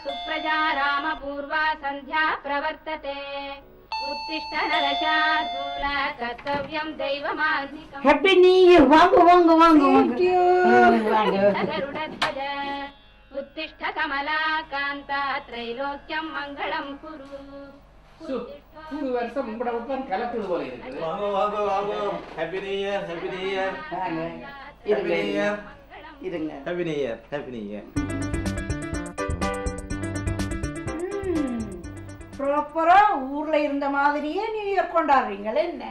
सुप्रजा रामपूर्वा सन्ध्या प्रवर्तते उत्तिष्ठ नरशार्दूल कर्तव्यं दैवमान्निकम् हैप्पी न्यू ईयर वांगो गरुडध्वज उत्तिष्ठ कमला कान्ता त्रैलोक्यं मङ्गलं कुरु புது வருஷம் உங்களோட கலக்குது போல இருக்குது. வாங்க happy new year happy new year இருங்க happy new year happy new year. ப்ராப்பரா ஊர்ல இருந்த மாதிரியே நியூ இயர் கொண்டாடுறீங்களே என்ன?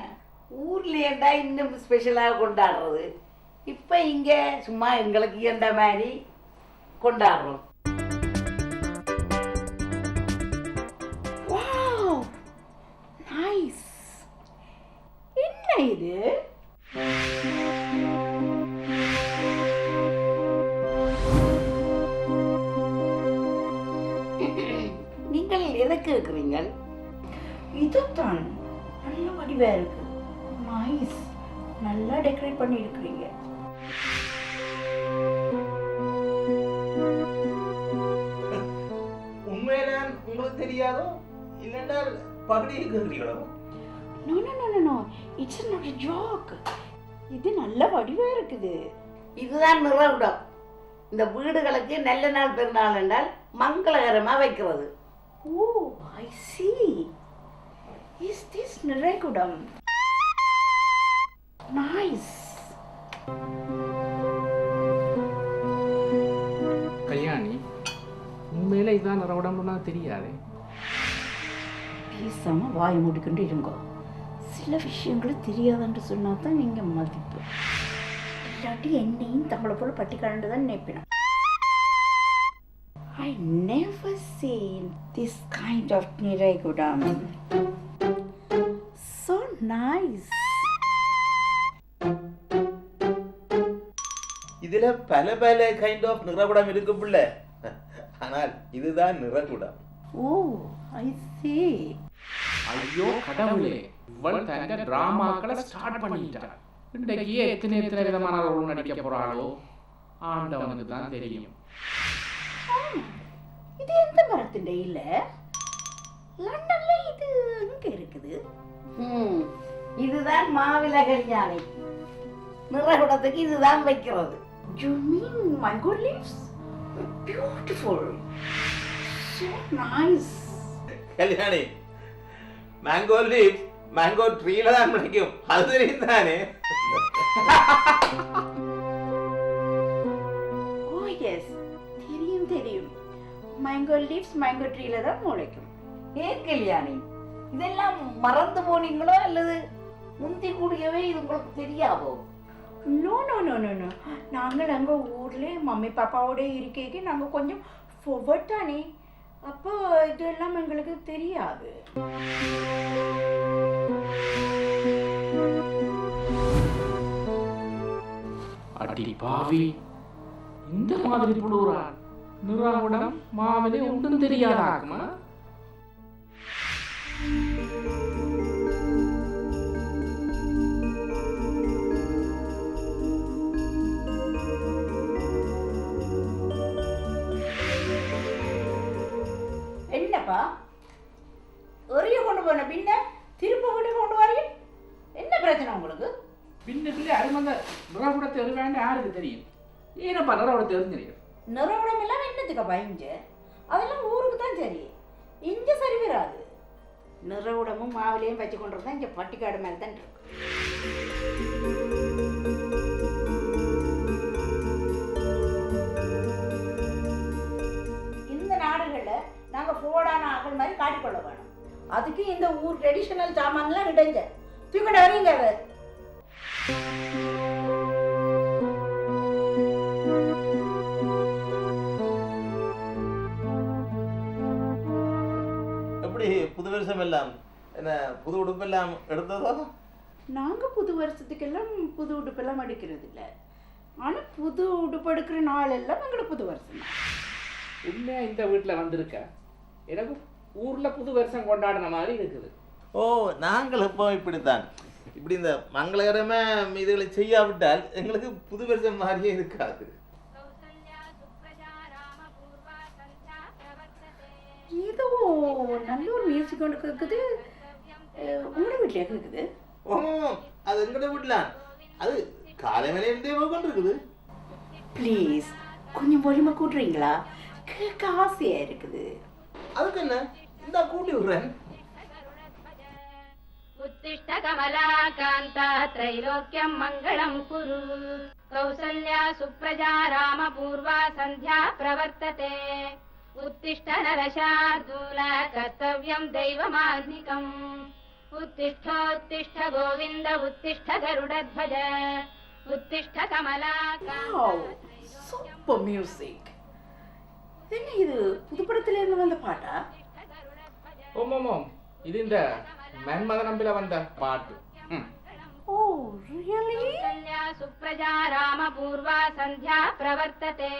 ஊர்ல ஏண்டா இன்னும் ஸ்பெஷலாக கொண்டாடுறது? இப்போ இங்க சும்மா எங்களுக்கு எந்த மாதிரி கொண்டாடுறோம். Wow nice. என்ன இது? நீங்கள் எதுக்கு இருக்கிறீங்க? இதுதான் நல்ல வடிவா இருக்கு. நைஸ். நல்லா டெக்கரேட் பண்ணி இருக்கிறீங்க. உண்மையில உங்களுக்கு தெரியாதோ இல்லைன்றால் பகுதி இருக்கிறீங்களோ? No no no no no, it's not a joke. இது நல்ல வடிவா இருக்குது. இதுதான் நிறகுடம். இந்த வீடுகளுக்கு நல்ல நாள் பெருநாள் என்றால் மங்களகரமா வைக்கிறது. ஓ ஐ see. Is this நிறகுடம்? Nice. Kalyani உண்மையில இதான் நிறவுடம்புனா தெரியாது. பேசாம வாய் மூடிக்கொண்டு இருங்கோ. சில விஷயங்கள் தெரியாதுன்னு சொன்னா தான் நீங்க மதிப்பு. இல்லாட்டி என்னையும் தங்களை போல பட்டிக்காரண்டு தான் நினைப்பினா. I never seen this kind of niragudam. So nice. இதுல பல பல கைண்ட் ஆஃப் நிறகுடம் இருக்கு பிள்ளை. ஆனால் இதுதான் நிறகுடம். Oh, I see. ஐயோ கடவுளே, இவள் தங்க டிராமாக்களை ஸ்டார்ட் பண்ணிட்டாள். இன்றைக்கு எத்தனை விதமான ரோல் நடிக்க போறாளோ ஆண்டவனுக்கு தான் தெரியும். இது எந்த மரத்தின் இல்ல? லண்டன்ல இது எங்க இருக்குது? இதுதான் மாவில கல்யாணி. நிறகுடத்துக்கு இதுதான் வைக்கிறது. You mean mango leaves? Beautiful. So nice. Kalyani mango leaf mango ட்ரீல தான் கிடைக்கும். அது தெரியும் தானே? Oh yes, தெரியும். மேங்கோ லீவ்ஸ் மேங்கோ ட்ரீல தான் முளைக்கும். ஏன் கல்யாணி, இதெல்லாம் மறந்து போனீங்களோ அல்லது முந்தி கூடியவே இது உங்களுக்கு தெரியாதோ? No no no no no, நாங்கள் அங்கே ஊரில் மம்மி பாப்பாவோட இருக்கைக்கு நாங்கள் கொஞ்சம் ஃபோர்வர்ட் தானே, அப்போ இதெல்லாம் எங்களுக்கு தெரியாது. அடி பாவி, இந்த மாதிரி புழுறான். நிறவுடம் மாவிலே ஒன்றும் தெரியாதாக்குமா? என்னப்பா எறிய கொண்டு போன பின்ன திரும்ப கொண்டு வரீங்க? என்ன பிரச்சனை உங்களுக்கு? பின்னத்திலே அருமந்த நிறவுடத்தை எறிவாங்க யாருக்கு தெரியும்? ஏனப்பா நிறவுடத்தை எறிஞ்சிருக்க? நிறவுடம் எல்லாம் என்னத்துக்கப்பா இங்க? அதெல்லாம் ஊருக்கு தான் சரி, இங்க சரி வராது. நிறவுடமும் மாவிலையும் வச்சு கொண்டு தான் இங்க பட்டிக்காடு மேலே தான் இருக்கு. இந்த நாடுகள்ல நாங்க போடான ஆக்கள் மாதிரி காட்டிக்கொள்ள வேணும். அதுக்கு இந்த ஊர் ட்ரெடிஷனல் சாமான்லாம் இடைஞ்ச தூக்கிட வரீங்க. வருஷம் எல்லாம் என்ன புது உடுப்பெல்லாம் எடுத்ததோ? நாங்க புது வருஷத்துக்கெல்லாம் புது உடுப்பெல்லாம் எடுக்கிறது இல்லை. ஆனா புது உடுப்பு எடுக்கிற நாள் எல்லாம் எங்களுக்கு புது வருஷம் தான். உண்மையா இந்த வீட்டில் வந்திருக்க எனக்கு ஊரில் புது வருஷம் கொண்டாடின மாதிரி இருக்குது. ஓ, நாங்கள் இப்போ இப்படித்தான். இப்படி இந்த மங்களகரமே இதுகளை செய்யாவிட்டால் எங்களுக்கு புது வருஷம் மாதிரியே இருக்காது. ஏதோ நல்ல ஒரு மியூசிக் ஒன்று கேட்குது. உங்களோட வீட்டிலே கேட்குது? ஓ, அது எங்கட வீட்டில் அது காலை மேலே கொண்டு இருக்குது. ப்ளீஸ் கொஞ்சம் பொறுமை கூட்டுறீங்களா? கேட்க ஆசையா இருக்குது. அதுக்கு என்ன, இந்த கூட்டி விடுறேன். उत्तिष्ठ कमला कान्ता त्रैलोक्यं मङ्गलं कुरु कौसल्या सुप्रजा रामपूर्वा सन्ध्या प्रवर्तते उत्तिष्ठ नरशार्दूल कर्तव्यं दैवमान्निकम् उत्तिष्ठोत्तिष्ठ गोविन्द उत्तिष्ठ गरुडध्वज उत्तिष्ठ कमला சூப்பர் மியூசிக். என்ன இது புது படத்துல இருந்து வந்த பாட்டா? ஓமோமோ, இது இந்த மன்மதனம்பில வந்த பாட்டு. ஓ ரியலி? सुप्रजा रामपूर्वा सन्ध्या प्रवर्तते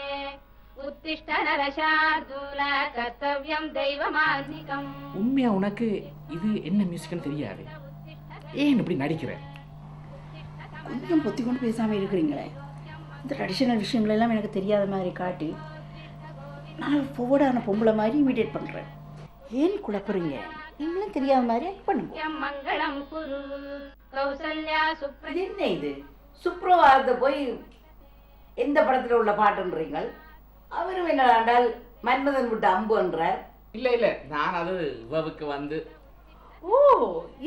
उत्तिष्ठ नरशार्दूल कर्तव्यं दैवमान्निकम्. உண்மையா உனக்கு இது என்ன மியூசிக்னு தெரியாது? ஏன் இப்படி நடிக்கிற? கொஞ்சம் பொத்தி கொண்டு பேசாம இருக்கிறீங்களே. இந்த ட்ரெடிஷனல் விஷயங்கள் எல்லாம் எனக்கு தெரியாத மாதிரி காட்டி நான் ஃபோர்வர்டான பொம்பளை மாதிரி இமிடேட் பண்ணுறேன். ஏன் குழப்பறீங்க? நீங்களும் தெரியாத மாதிரி ஆக்ட் பண்ணுங்க. மங்களம் குரு கௌசல்யா அது என்ன இது? சுப்ரபாதத்தை போய் எந்த படத்தில் உள்ள பாட்டுன்றீங்க? அவரும் என்னடாண்டால் மன்மதன் விட்டு அம்புன்றார். இல்ல இல்ல, நான் அது இவவுக்கு வந்து. ஓ,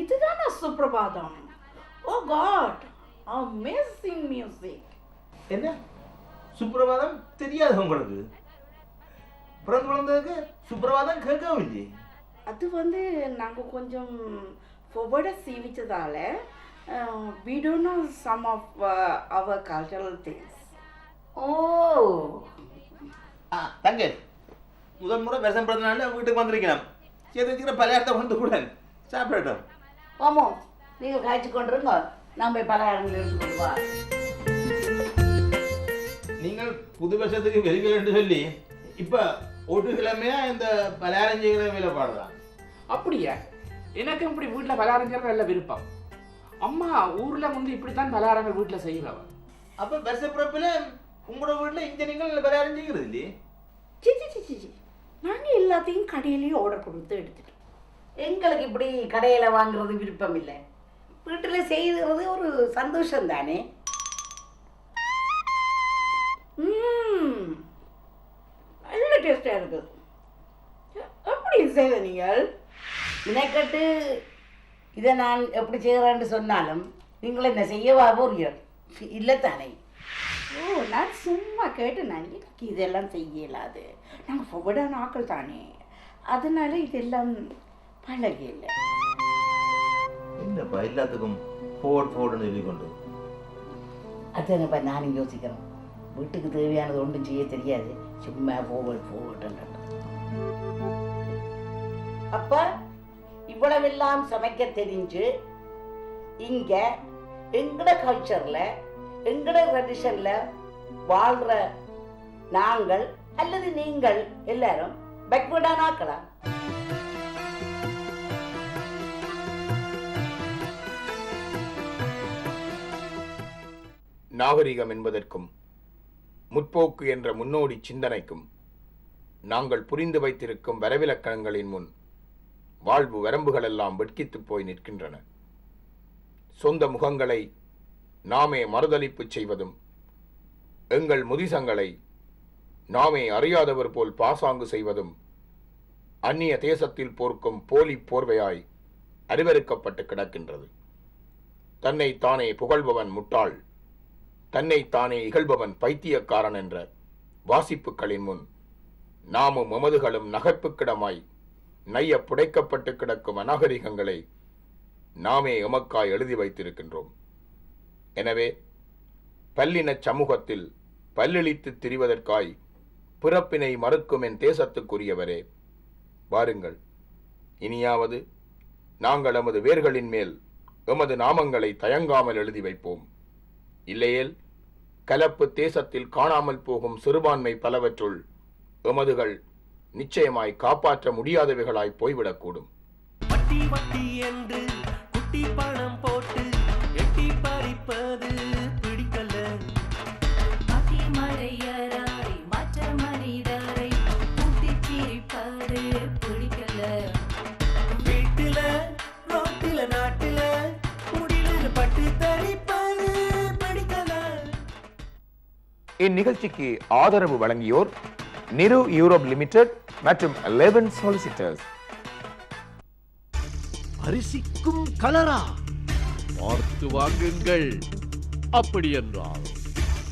இதுதானா சுப்ரபாதம்? ஓ காட், அமேசிங் மியூசிக். என்ன சுப்பிரபாதம் தெரியாது உங்களுக்கு? பிறந்து வளர்ந்ததுக்கு சுப்பிரபாதம் கேட்கவும் இல்லையே. அது வந்து நாங்கள் கொஞ்சம் ஃபோர்வர்டாக சீவிச்சதால we don't know some of our cultural things. ஓ தங்க முதல் முறை விஷம் பிறந்தனால வீட்டுக்கு வந்திருக்கிறோம். சேர்த்து வச்சுக்கிற பலகாரத்தை வந்து கூட சாப்பிடட்டும். ஆமாம், நீங்கள் காய்ச்சி கொண்டுருங்க, நான் போய் பலகாரங்கள் எடுத்து கொண்டு வா. நீங்கள் புது வருஷத்துக்கு வெளியே என்று சொல்லி இப்போ ஒரு கிழமையா இந்த பலகாரம் செய்கிற வேலைப்பாடுதான். அப்படியா? எனக்கு இப்படி வீட்டில் பலகாரம் செய்யறது நல்ல விருப்பம். அம்மா ஊர்ல வந்து இப்படித்தான் பலகாரங்கள் வீட்டில் செய்கிறவ. அப்போ வருஷ பிறப்பில் உங்களோட வீட்டில் இங்கே நீங்கள் பலகாரம் செய்கிறது இல்லையே? சி நாங்கள் எல்லாத்தையும் கடையிலேயே ஆர்டர் கொடுத்து எடுத்துட்டோம். எங்களுக்கு இப்படி கடையில் வாங்குறது விருப்பம் இல்லை. வீட்டில் செய்கிறது ஒரு சந்தோஷம் தானே. நல்ல டேஸ்டாக இருக்குது. எப்படி செய்த நீங்கள்? இணைக்கட்டு இதை நான் எப்படி செய்கிறேன்னு சொன்னாலும் நீங்கள் என்ன செய்யவா போறீர்கள்? இல்லை தானே. ஓ, நான் சும்மா கேட்டு நான் எனக்கு இதெல்லாம் செய்யலாது. நாங்கள் ஃபோர்வர்டான ஆக்கள் தானே, அதனால இதெல்லாம் பழகி இல்லை. என்னப்பா எல்லாத்துக்கும் ஃபோர்டுன்னு சொல்லி கொண்டு? அதுதானப்பா நானும் யோசிக்கிறேன். வீட்டுக்கு தேவையானது ஒன்றும் செய்ய தெரியாது, சும்மா ஃபோர்வர்டு. அப்போ இவ்வளவெல்லாம் சமைக்க தெரிஞ்சு இங்கே எங்கட கல்ச்சரில் எங்கட ட்ரெடிஷனில் வாழ்கிற நாங்கள் அல்லது நீங்கள் எல்லாரும் பேக்வேர்டான ஆக்கலாம். நாகரிகம் என்பதற்கும் முற்போக்கு என்ற முன்னோடி சிந்தனைக்கும் நாங்கள் புரிந்து வைத்திருக்கும் வரவிலக்கணங்களின் முன் வாழ்வு வரம்புகளெல்லாம் வெட்கித்து போய் நிற்கின்றன. சொந்த முகங்களை நாமே மறுதலிப்பு செய்வதும் எங்கள் முதிசங்களை நாமே அறியாதவர் போல் பாசாங்கு செய்வதும் அந்நிய தேசத்தில் போர்க்கும் போலி போர்வையாய் அருவருக்கப்பட்டு கிடக்கின்றது. தன்னை தானே புகழ்பவன் முட்டாள், தன்னை தானே இகழ்பவன் பைத்தியக்காரன் என்ற வாசிப்புகளின் முன் நாமும் எமதுகளும் நகைப்புக்கிடமாய் நைய புடைக்கப்பட்டு கிடக்கும் அநாகரிகங்களை நாமே எமக்காய் எழுதி வைத்திருக்கின்றோம். எனவே பல்லின சமூகத்தில் பல்லிழித்து திரிவதற்காய் பிறப்பினை மறுக்கும் என் தேசத்துக்குரியவரே, வாருங்கள், இனியாவது நாங்கள் எமது வேர்களின் மேல் எமது நாமங்களை தயங்காமல் எழுதி வைப்போம். இல்லையேல் கலப்பு தேசத்தில் காணாமல் போகும் சிறுபான்மை பலவற்றுள் எமதுகள் நிச்சயமாய் காப்பாற்ற முடியாதவைகளாய் போய்விடக்கூடும். வட்டி வட்டி என்று குட்டி பணம் போட்டு எட்டி பறிப்பது பிடிக்கல. மறையராய் மற்ற மனிதரை கூட்டி சிரிப்பது பிடிக்கல. வீட்டில ரோட்டில நாட்டில முடியல பட்டு தரிப்பது பிடிக்கல. இந்நிகழ்ச்சிக்கு ஆதரவு வழங்கியோர் நிரு யூரோப் லிமிடெட் மற்றும் 11 சொலிசிட்டர்ஸ். அரிசிக்கும் கலரா பார்த்து வாங்குங்கள். அப்படி என்றால்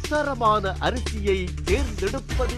தரமான அரிசியை தேர்ந்தெடுப்பது